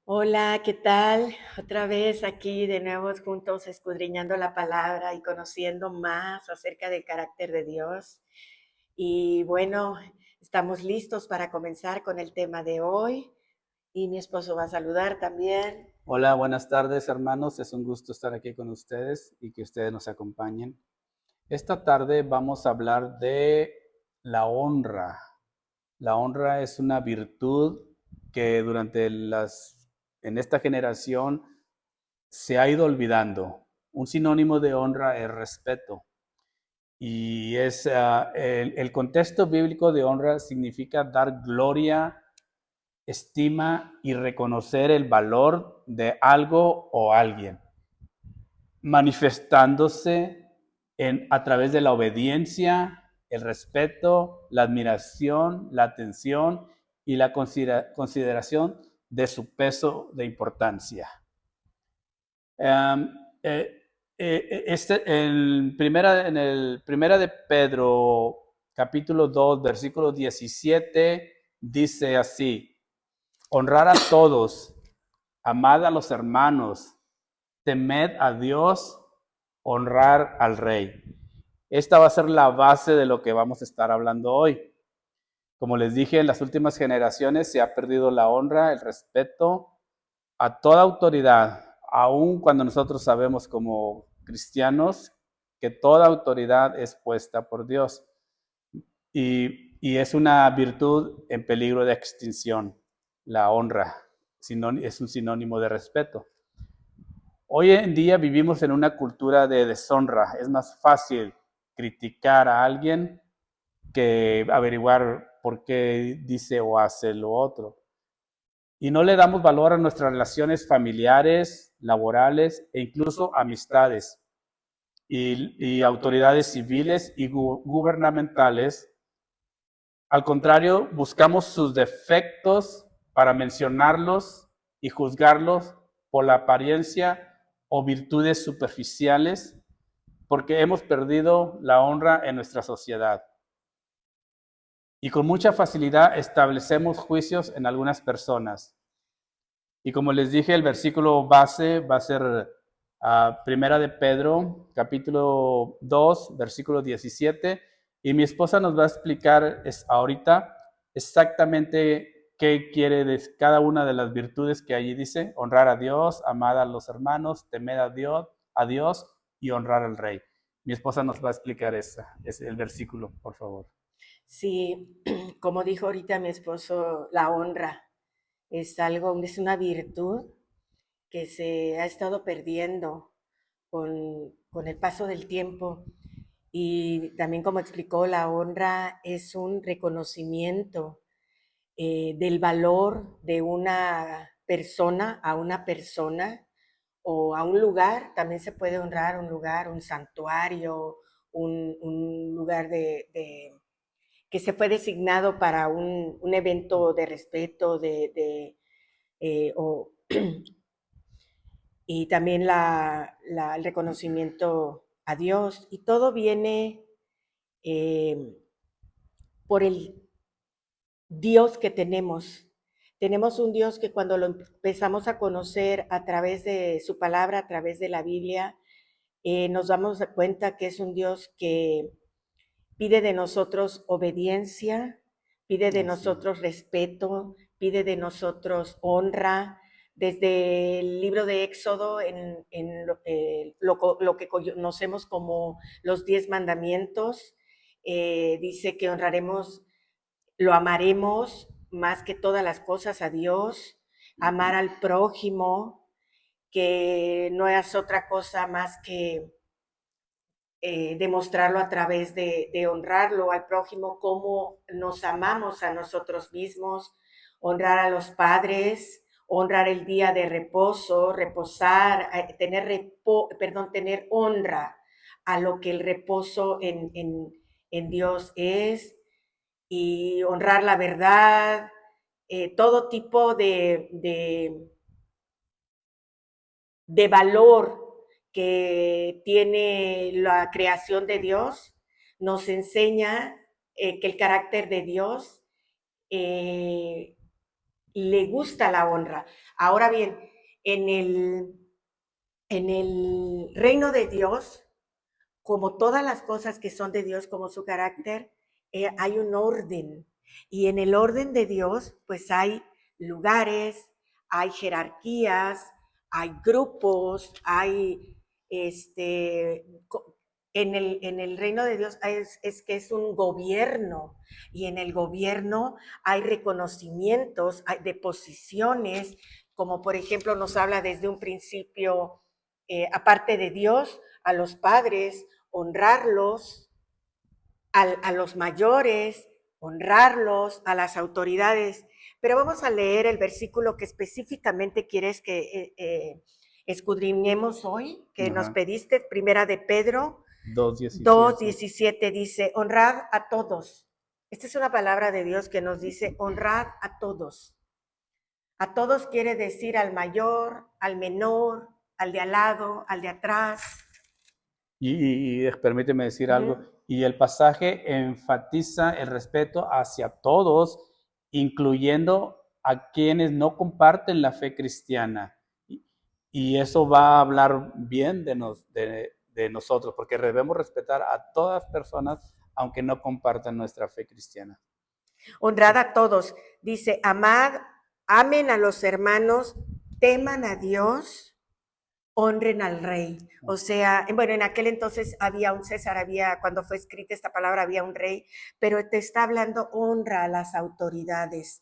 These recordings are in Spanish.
Hola, ¿qué tal? Otra vez aquí de nuevo juntos escudriñando la palabra y conociendo más acerca del carácter de Dios. Y bueno, estamos listos para comenzar con el tema de hoy y mi esposo va a saludar también. Hola, buenas tardes hermanos, es un gusto estar aquí con ustedes y que ustedes nos acompañen. Esta tarde vamos a hablar de la honra. La honra es una virtud que en esta generación se ha ido olvidando. Un sinónimo de honra es respeto y el contexto bíblico de honra significa dar gloria, estima y reconocer el valor de algo o alguien, manifestándose a través de la obediencia, el respeto, la admiración, la atención y la consideración de su peso de importancia. Um, eh, en el primera de Pedro, capítulo 2, versículo 17, dice así: honrar a todos, amad a los hermanos, temed a Dios, honrar al rey. Esta va a ser la base de lo que vamos a estar hablando hoy. Como les dije, en las últimas generaciones se ha perdido la honra, el respeto a toda autoridad, aun cuando nosotros sabemos como cristianos que toda autoridad es puesta por Dios y es una virtud en peligro de extinción. La honra es un sinónimo de respeto. Hoy en día vivimos en una cultura de deshonra. Es más fácil criticar a alguien que averiguar por qué dice o hace lo otro. Y no le damos valor a nuestras relaciones familiares, laborales e incluso amistades. Y autoridades civiles y gubernamentales. Al contrario, buscamos sus defectos para mencionarlos y juzgarlos por la apariencia o virtudes superficiales, porque hemos perdido la honra en nuestra sociedad. Y con mucha facilidad establecemos juicios en algunas personas. Y como les dije, el versículo base va a ser Primera de Pedro, capítulo 2, versículo 17. Y mi esposa nos va a explicar ahorita exactamente qué quiere decir cada una de las virtudes que allí dice: honrar a Dios, amar a los hermanos, temer a Dios y honrar al rey. Mi esposa nos va a explicar es el versículo, por favor. Sí, como dijo ahorita mi esposo, la honra es una virtud que se ha estado perdiendo con el paso del tiempo. Y también como explicó, la honra es un reconocimiento del valor de una persona a una persona o a un lugar. También se puede honrar un lugar, un santuario, un lugar que se fue designado para un evento de respeto, o y también el reconocimiento a Dios. Y todo viene eh, por el Dios que tenemos. Tenemos un Dios que cuando lo empezamos a conocer a través de su palabra, a través de la Biblia, nos damos cuenta que es un Dios que pide de nosotros obediencia, pide de Así es. nosotros respeto, pide de nosotros honra. Desde el libro de Éxodo, lo que conocemos como los 10 mandamientos, dice que honraremos, lo amaremos más que todas las cosas a Dios, amar al prójimo, que no es otra cosa más que demostrarlo a través de honrarlo al prójimo, cómo nos amamos a nosotros mismos, honrar a los padres, honrar el día de reposo, reposar, tener honra a lo que el reposo en Dios es, y honrar la verdad, todo tipo de valor que tiene la creación de Dios, nos enseña que el carácter de Dios eh, le gusta la honra. Ahora bien, en el reino de Dios, como todas las cosas que son de Dios, como su carácter, hay un orden. Y en el orden de Dios, pues hay lugares, hay jerarquías, hay grupos, hay en el reino de Dios es que es un gobierno, y en el gobierno hay reconocimientos de posiciones, como por ejemplo nos habla desde un principio, aparte de Dios, a los padres, honrarlos, a los mayores, honrarlos, a las autoridades. Pero vamos a leer el versículo que específicamente quieres que escudriñemos hoy, que nos Ajá. pediste, primera de Pedro 2:17. 2:17 dice, honrad a todos. Esta es una palabra de Dios que nos dice, honrad a todos. A todos quiere decir al mayor, al menor, al de al lado, al de atrás. Y permíteme decir algo, Ujú. y el pasaje enfatiza el respeto hacia todos, incluyendo a quienes no comparten la fe cristiana. Y eso va a hablar bien de nosotros, porque debemos respetar a todas personas, aunque no compartan nuestra fe cristiana. Honrad a todos. Dice, amad, amen a los hermanos, teman a Dios, honren al rey. O sea, bueno, en aquel entonces había un César, cuando fue escrita esta palabra, había un rey, pero te está hablando honra a las autoridades.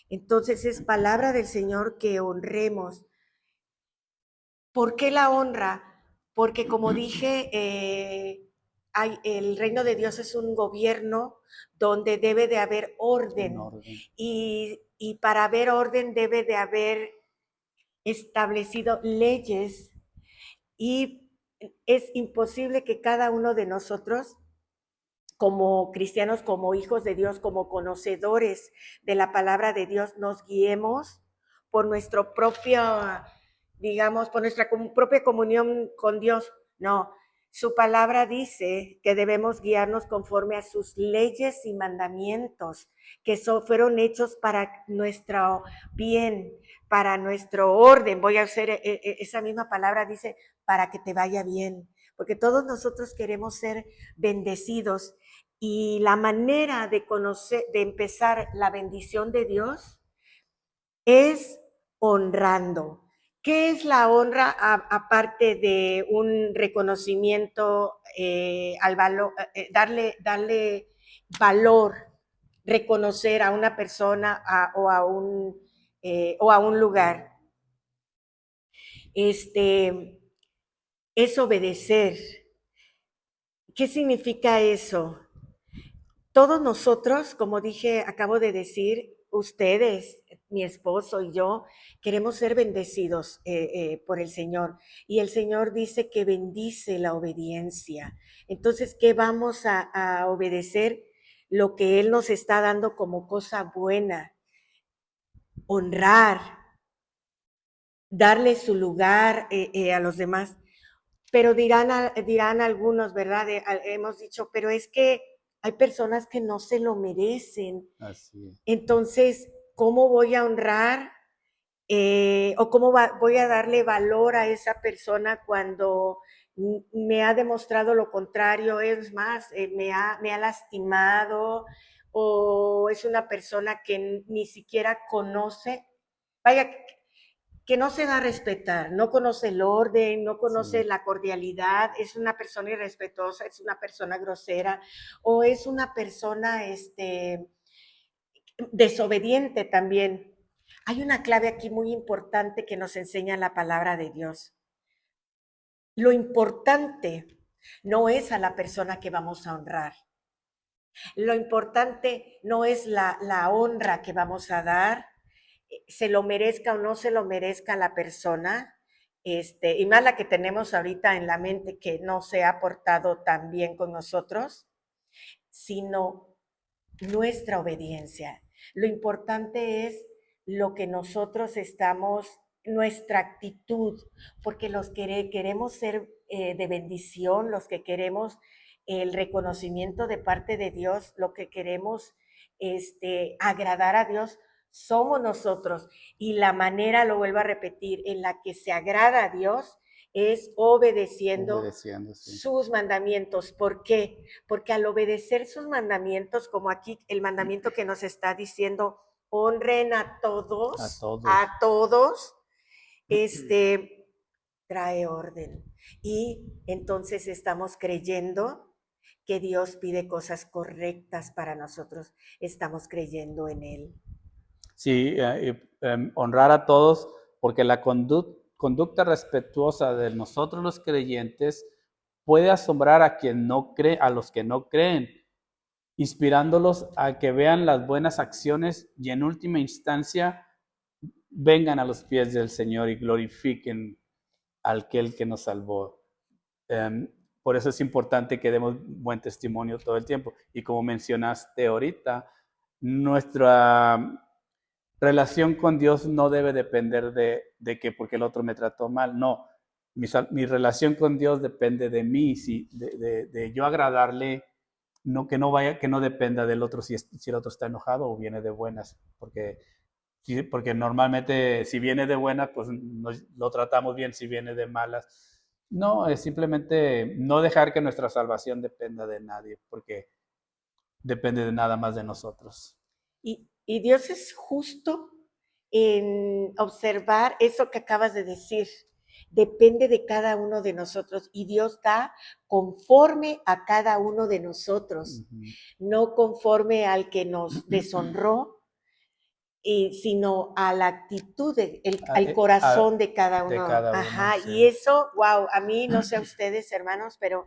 Entonces es palabra del Señor que honremos. ¿Por qué la honra? Porque como dije, el reino de Dios es un gobierno donde debe de haber Un orden, orden. y para haber orden debe de haber establecido leyes, y es imposible que cada uno de nosotros, como cristianos, como hijos de Dios, como conocedores de la palabra de Dios, nos guiemos por nuestro propio, digamos, por nuestra propia comunión con Dios. No, su palabra dice que debemos guiarnos conforme a sus leyes y mandamientos, que fueron hechos para nuestro bien, para nuestro orden. Voy a hacer esa misma palabra, dice, para que te vaya bien, porque todos nosotros queremos ser bendecidos, y la manera de conocer, de empezar la bendición de Dios es honrando. ¿Qué es la honra aparte de un reconocimiento al valor, darle valor, reconocer a una persona o a un lugar? Es obedecer. ¿Qué significa eso? Todos nosotros, como dije, acabo de decir, ustedes, mi esposo y yo, queremos ser bendecidos por el Señor. Y el Señor dice que bendice la obediencia. Entonces, ¿qué vamos a obedecer? Lo que Él nos está dando como cosa buena. Honrar, darle su lugar a los demás. Pero dirán algunos, ¿verdad? Hemos dicho, pero es que hay personas que no se lo merecen. Así es. Entonces, ¿cómo voy a honrar o cómo voy a darle valor a esa persona cuando me ha demostrado lo contrario? Es más, me ha lastimado, o es una persona que ni siquiera conoce. Vaya, que no se da a respetar, no conoce el orden, no conoce Sí. la cordialidad, es una persona irrespetuosa, es una persona grosera, o es una persona desobediente también. Hay una clave aquí muy importante que nos enseña la palabra de Dios. Lo importante no es a la persona que vamos a honrar. Lo importante no es la honra que vamos a dar, se lo merezca o no se lo merezca la persona, y más la que tenemos ahorita en la mente, que no se ha portado tan bien con nosotros, sino nuestra obediencia. Lo importante es lo que nosotros estamos, nuestra actitud, porque los que queremos ser de bendición, los que queremos el reconocimiento de parte de Dios, lo que queremos agradar a Dios, somos nosotros. Y la manera, lo vuelvo a repetir, en la que se agrada a Dios es obedeciendo sí. sus mandamientos. ¿Por qué? Porque al obedecer sus mandamientos, como aquí el mandamiento que nos está diciendo, honren a todos, trae orden. Y entonces estamos creyendo que Dios pide cosas correctas para nosotros. Estamos creyendo en Él. Sí, honrar a todos, porque la conducta respetuosa de nosotros los creyentes puede asombrar a quien no cree, a los que no creen, inspirándolos a que vean las buenas acciones y en última instancia vengan a los pies del Señor y glorifiquen al que nos salvó. Por eso es importante que demos buen testimonio todo el tiempo. Y como mencionaste ahorita, nuestra relación con Dios no debe depender de que porque el otro me trató mal. No, mi relación con Dios depende de mí, de yo agradarle, no, que no dependa del otro si el otro está enojado o viene de buenas, porque normalmente si viene de buenas, pues lo tratamos bien, si viene de malas. No, es simplemente no dejar que nuestra salvación dependa de nadie, porque depende de nada más de nosotros. Y Dios es justo en observar eso que acabas de decir. Depende de cada uno de nosotros y Dios da conforme a cada uno de nosotros, no conforme al que nos deshonró, sino a la actitud, al corazón de cada uno. Ajá, sí. Y eso, wow, a mí, no sé a ustedes, hermanos, pero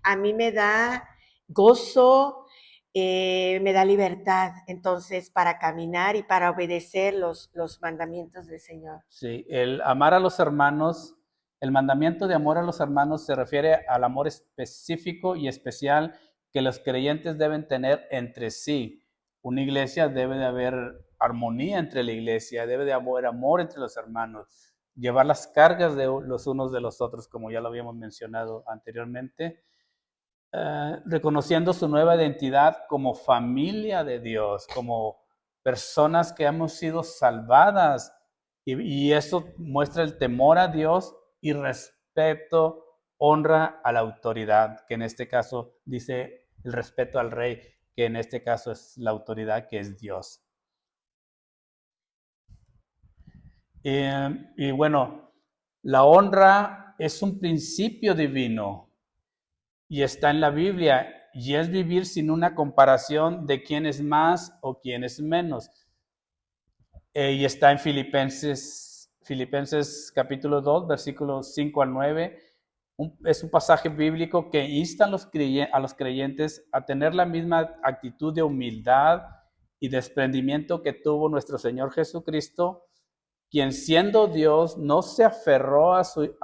a mí me da gozo, me da libertad, entonces, para caminar y para obedecer los mandamientos del Señor. Sí, el amar a los hermanos, el mandamiento de amor a los hermanos se refiere al amor específico y especial que los creyentes deben tener entre sí. Una iglesia debe de haber armonía entre la iglesia, debe de haber amor entre los hermanos, llevar las cargas de los unos de los otros, como ya lo habíamos mencionado anteriormente, reconociendo su nueva identidad como familia de Dios, como personas que hemos sido salvadas, y eso muestra el temor a Dios y respeto, honra a la autoridad, que en este caso dice el respeto al rey, que en este caso es la autoridad que es Dios. Y bueno, la honra es un principio divino y está en la Biblia, y es vivir sin una comparación de quién es más o quién es menos. Y está en Filipenses capítulo 2, versículos 5 al 9. Es un pasaje bíblico que insta a los creyentes a tener la misma actitud de humildad y desprendimiento que tuvo nuestro Señor Jesucristo, quien siendo Dios no se aferró a su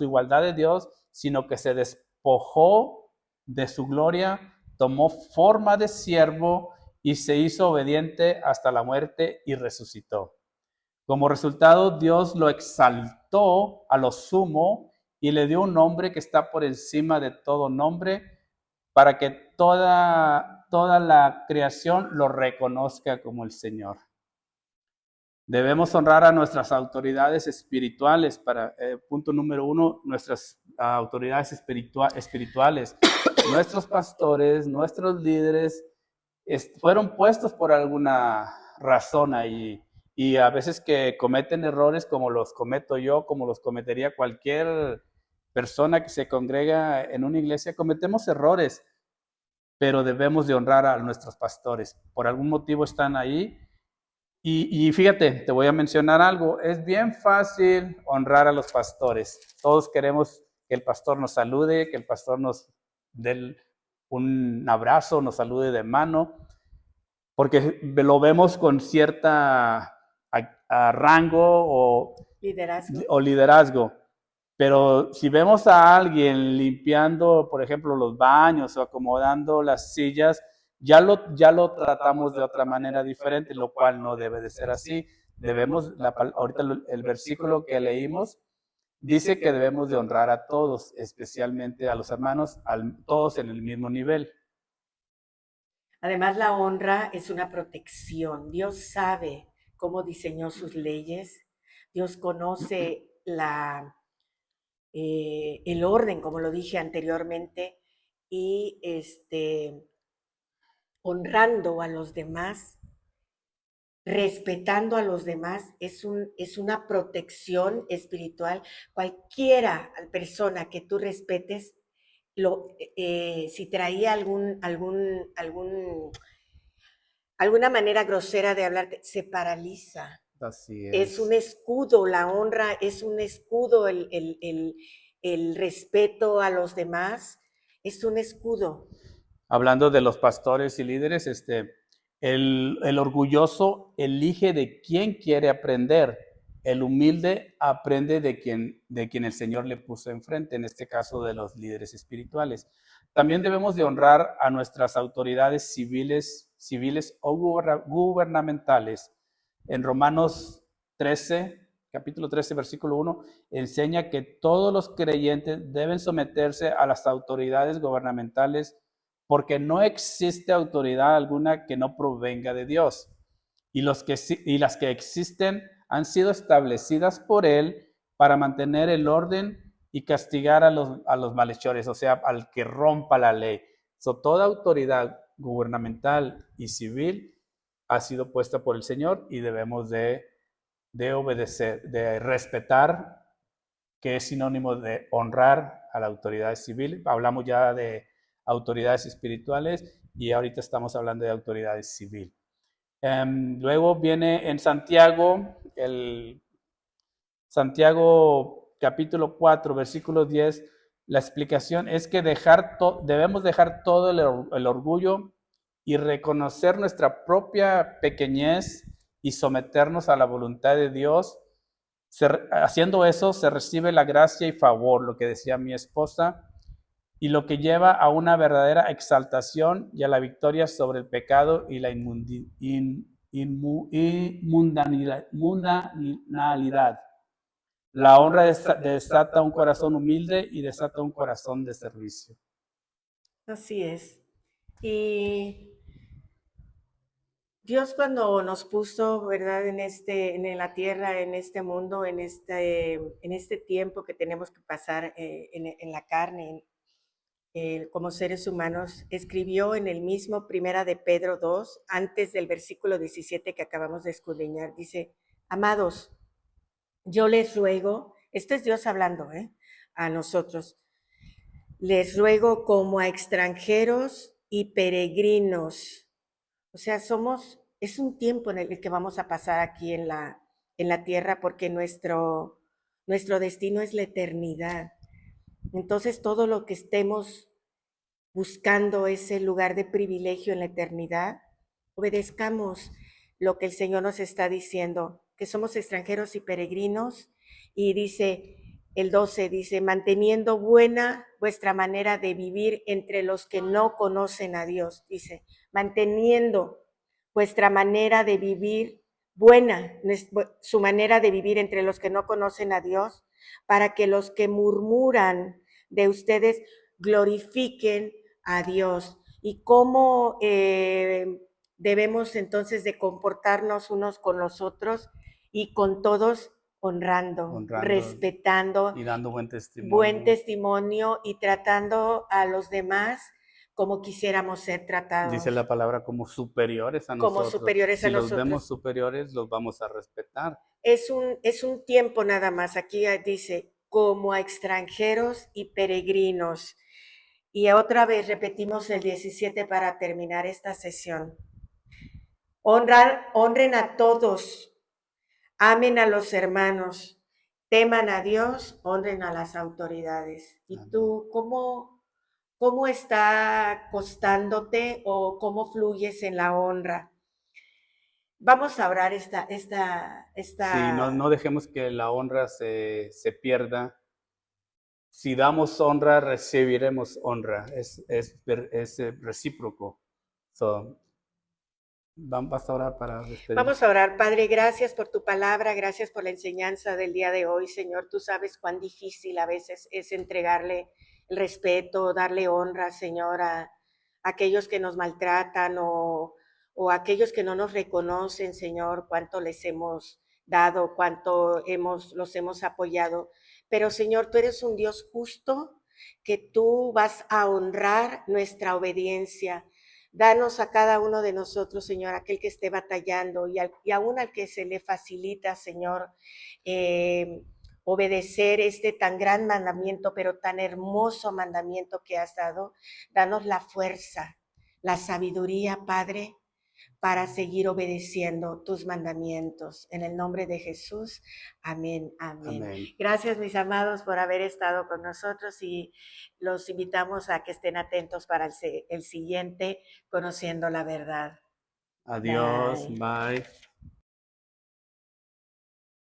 igualdad de Dios, sino que se despojó de su gloria, tomó forma de siervo y se hizo obediente hasta la muerte y resucitó. Como resultado, Dios lo exaltó a lo sumo y le dio un nombre que está por encima de todo nombre, para que toda la creación lo reconozca como el Señor. Debemos honrar a nuestras autoridades espirituales. Punto número 1, nuestras autoridades espirituales. Nuestros pastores, nuestros líderes fueron puestos por alguna razón ahí, y a veces que cometen errores como los cometo yo, como los cometería cualquier persona que se congrega en una iglesia. Cometemos errores, pero debemos de honrar a nuestros pastores. Por algún motivo están ahí. Y fíjate, te voy a mencionar algo. Es bien fácil honrar a los pastores. Todos queremos que el pastor nos salude, que el pastor nos dé un abrazo, nos salude de mano, porque lo vemos con cierta rango o liderazgo. Pero si vemos a alguien limpiando, por ejemplo, los baños o acomodando las sillas, ya lo tratamos de otra manera diferente, lo cual no debe de ser así. Ahorita el versículo que leímos dice que debemos de honrar a todos, especialmente a los hermanos, todos en el mismo nivel. Además, la honra es una protección. Dios sabe cómo diseñó sus leyes. Dios conoce el orden, como lo dije anteriormente, y honrando a los demás, respetando a los demás, es una protección espiritual. Cualquiera persona que tú respetes, si traía alguna manera grosera de hablarte, se paraliza. Así Es un es. escudo, la honra es un escudo, el respeto a los demás es un escudo. Hablando de los pastores y líderes, el orgulloso elige de quién quiere aprender. El humilde aprende de quien el Señor le puso enfrente, en este caso de los líderes espirituales. También debemos de honrar a nuestras autoridades civiles o gubernamentales. En Romanos 13, capítulo 13, versículo 1, enseña que todos los creyentes deben someterse a las autoridades gubernamentales porque no existe autoridad alguna que no provenga de Dios. Y las que existen han sido establecidas por Él para mantener el orden y castigar a los malhechores, o sea, al que rompa la ley. Toda autoridad gubernamental y civil ha sido puesta por el Señor y debemos de obedecer, de respetar, que es sinónimo de honrar a la autoridad civil. Hablamos ya de autoridades espirituales y ahorita estamos hablando de autoridades civiles. Luego viene en Santiago, Santiago capítulo 4, versículo 10, la explicación es que debemos dejar todo el orgullo y reconocer nuestra propia pequeñez y someternos a la voluntad de Dios. Haciendo eso se recibe la gracia y favor, lo que decía mi esposa, y lo que lleva a una verdadera exaltación y a la victoria sobre el pecado y la mundanalidad. La honra desata un corazón humilde y desata un corazón de servicio. Así es. Y Dios cuando nos puso, ¿verdad? En la tierra, en este mundo, en este tiempo que tenemos que pasar en la carne, como seres humanos, escribió en el mismo Primera de Pedro 2, antes del versículo 17 que acabamos de escudriñar, dice: amados, yo les ruego, esto es Dios hablando, a nosotros, les ruego como a extranjeros y peregrinos. O sea, es un tiempo en el que vamos a pasar aquí en la tierra, porque nuestro destino es la eternidad. Entonces, todo lo que estemos buscando ese lugar de privilegio en la eternidad, obedezcamos lo que el Señor nos está diciendo, que somos extranjeros y peregrinos. Y dice el 12, dice: manteniendo buena vuestra manera de vivir entre los que no conocen a Dios. Dice, manteniendo vuestra manera de vivir buena, su manera de vivir entre los que no conocen a Dios, para que los que murmuran de ustedes glorifiquen a Dios. Y cómo debemos entonces de comportarnos unos con los otros y con todos, honrando, respetando y dando buen testimonio y tratando a los demás como quisiéramos ser tratados. Dice la palabra como superiores a como nosotros. superiores Si a los vemos nosotros. superiores, los vamos a respetar. Es un tiempo nada más. Aquí dice, como a extranjeros y peregrinos. Y otra vez repetimos el 17 para terminar esta sesión. Honren a todos, amen a los hermanos, teman a Dios, honren a las autoridades. ¿Y tú cómo está costándote o cómo fluyes en la honra? Vamos a orar Sí, no dejemos que la honra se pierda. Si damos honra, recibiremos honra. Es recíproco. Vamos a orar para despedir. Vamos a orar. Padre, gracias por tu palabra, gracias por la enseñanza del día de hoy, Señor. Tú sabes cuán difícil a veces es entregarle el respeto, darle honra, Señor, a aquellos que nos maltratan o o aquellos que no nos reconocen, Señor, cuánto les hemos dado, cuánto los hemos apoyado. Pero, Señor, tú eres un Dios justo, que tú vas a honrar nuestra obediencia. Danos a cada uno de nosotros, Señor, aquel que esté batallando y aún al que se le facilita, Señor, obedecer este tan gran mandamiento, pero tan hermoso mandamiento que has dado. Danos la fuerza, la sabiduría, Padre, para seguir obedeciendo tus mandamientos. En el nombre de Jesús, amén, amén. Amén. Gracias, mis amados, por haber estado con nosotros y los invitamos a que estén atentos para el siguiente, Conociendo la Verdad. Adiós. Bye. Bye.